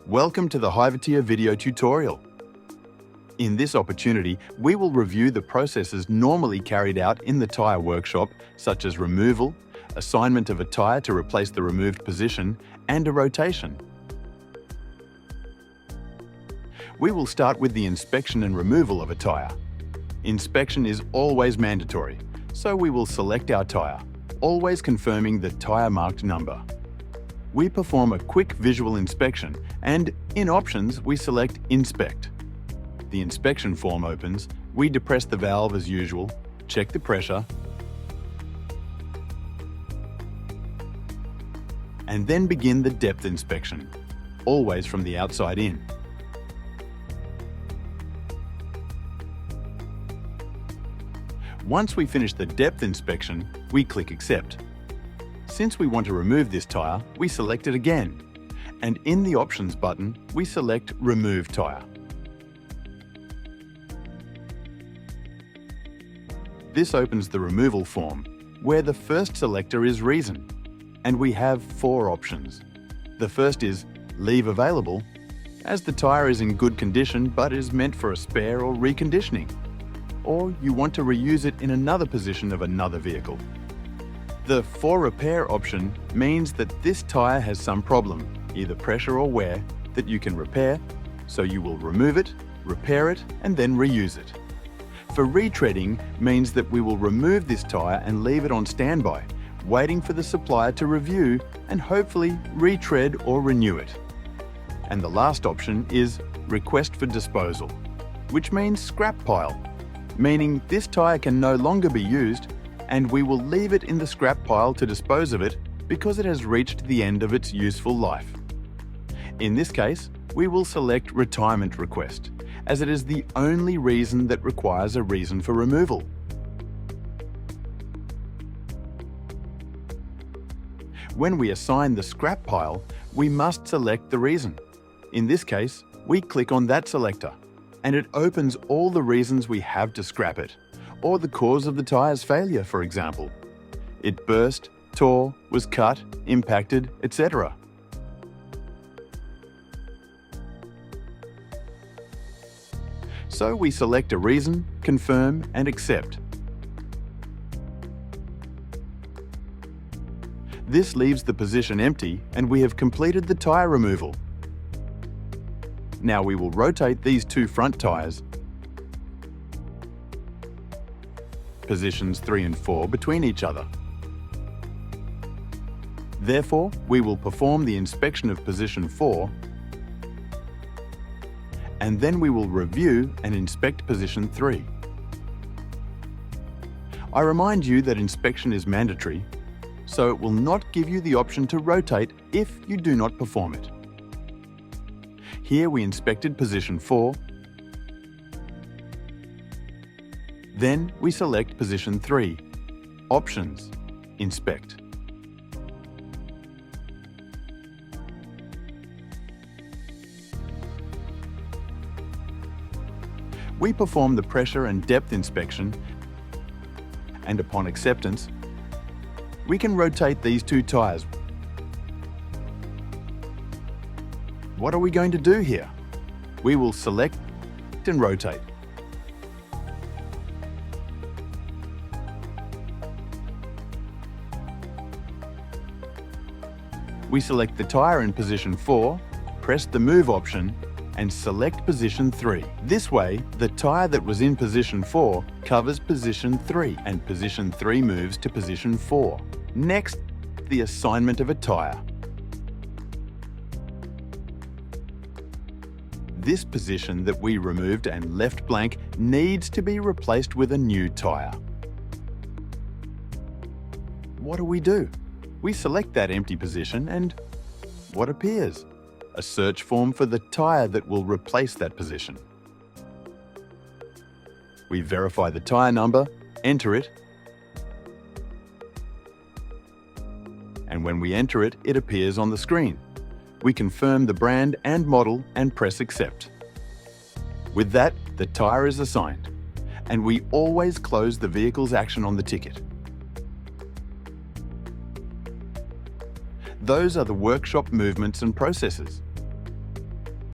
Welcome to the HIVETIRE video tutorial. In this opportunity, we will review the processes normally carried out in the tyre workshop, such as removal, assignment of a tyre to replace the removed position, and a rotation. We will start with the inspection and removal of a tyre. Inspection is always mandatory, so we will select our tyre, always confirming the tyre marked number. We perform a quick visual inspection and, in Options, we select Inspect. The inspection form opens, we depress the valve as usual, check the pressure, and then begin the depth inspection, always from the outside in. Once we finish the depth inspection, we click Accept. Since we want to remove this tyre, we select it again, and in the Options button, we select Remove Tyre. This opens the removal form, where the first selector is Reason, and we have 4 options. The first is Leave Available, as the tyre is in good condition but is meant for a spare or reconditioning, or you want to reuse it in another position of another vehicle. The For Repair option means that this tyre has some problem, either pressure or wear, that you can repair, so you will remove it, repair it, and then reuse it. For Retreading means that we will remove this tyre and leave it on standby, waiting for the supplier to review and hopefully retread or renew it. And the last option is Request for Disposal, which means scrap pile, meaning this tyre can no longer be used and we will leave it in the scrap pile to dispose of it because it has reached the end of its useful life. In this case, we will select Retirement Request, as it is the only reason that requires a reason for removal. When we assign the scrap pile, we must select the reason. In this case, we click on that selector, and it opens all the reasons we have to scrap it, or the cause of the tyre's failure, for example. It burst, tore, was cut, impacted, etc. So we select a reason, confirm, and accept. This leaves the position empty and we have completed the tyre removal. Now we will rotate these 2 front tyres, positions 3 and 4 between each other. Therefore, we will perform the inspection of position 4, and then we will review and inspect position 3. I remind you that inspection is mandatory, so it will not give you the option to rotate if you do not perform it. Here we inspected position 4, then we select position 3, Options, Inspect. We perform the pressure and depth inspection, and upon acceptance, we can rotate these 2 tyres. What are we going to do here? We will select and rotate. We select the tyre in position 4, press the Move option, and select position 3. This way, the tyre that was in position 4 covers position 3, and position 3 moves to position 4. Next, the assignment of a tyre. This position that we removed and left blank needs to be replaced with a new tyre. What do? We select that empty position and what appears? A search form for the tyre that will replace that position. We verify the tyre number, enter it, and when we enter it, it appears on the screen. We confirm the brand and model and press Accept. With that, the tyre is assigned, and we always close the vehicle's action on the ticket. Those are the workshop movements and processes.